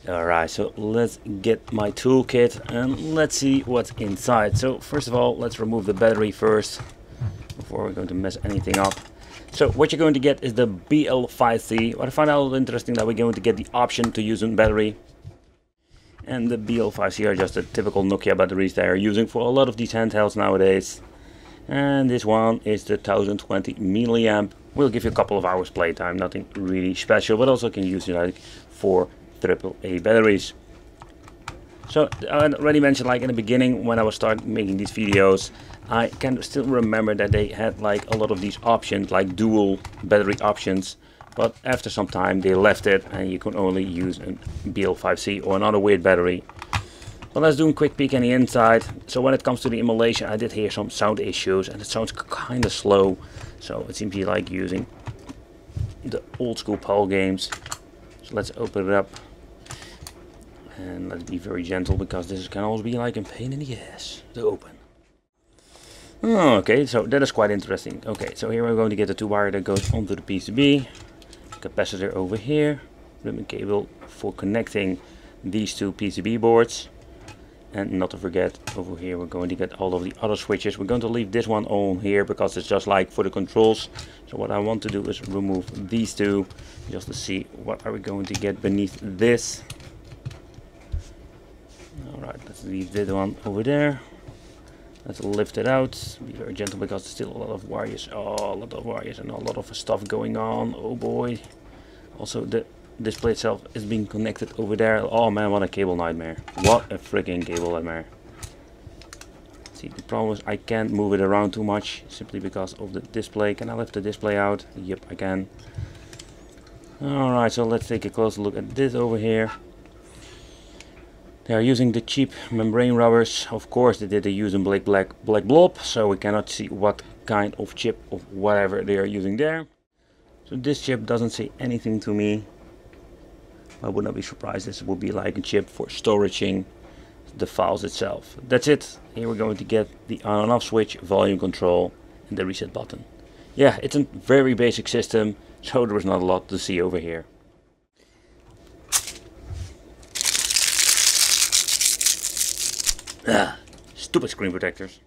Alright, so let's get my toolkit and let's see what's inside. So first of all, let's remove the battery first before we're going to mess anything up. So what you're going to get is the BL5C. What I find out interesting that we're going to get the option to use a battery. And the BL5C are just the typical Nokia batteries they are using for a lot of these handhelds nowadays. And this one is the 1020 milliamp. Will give you a couple of hours playtime, nothing really special, but also can use it like for AAA batteries. So I already mentioned, like in the beginning when I was starting making these videos, I can still remember that they had like a lot of these options, like dual battery options, but after some time they left it and you can only use a BL5C or another weird battery. But let's do a quick peek on the inside. So when it comes to the emulation, I did hear some sound issues and it sounds kind of slow, so it seems to be like using the old school PAL games. So let's open it up. And let's be very gentle because this can always be like a pain in the ass to open. Oh, okay, so that is quite interesting. Okay, so here we're going to get the 2 wire that goes onto the PCB. Capacitor over here. Ribbon cable for connecting these 2 PCB boards. And not to forget, over here we're going to get all of the other switches. We're going to leave this one on here because it's just like for the controls. So what I want to do is remove these 2 just to see what are we going to get beneath this. Alright, let's leave this one over there. Let's lift it out. Be very gentle because there's still a lot of wires. Oh, a lot of wires and a lot of stuff going on. Oh boy. Also the display itself is being connected over there. Oh man, what a cable nightmare. What a freaking cable nightmare. See, the problem is I can't move it around too much simply because of the display. Can I lift the display out? Yep, I can. Alright, so let's take a closer look at this over here. They are using the cheap membrane rubbers. Of course they did use in black blob, so we cannot see what kind of chip or whatever they are using there. So this chip doesn't say anything to me. I would not be surprised this would be like a chip for storaging the files itself. That's it. Here we're going to get the on and off switch, volume control and the reset button. Yeah, it's a very basic system, so there is not a lot to see over here. Stupid screen protectors.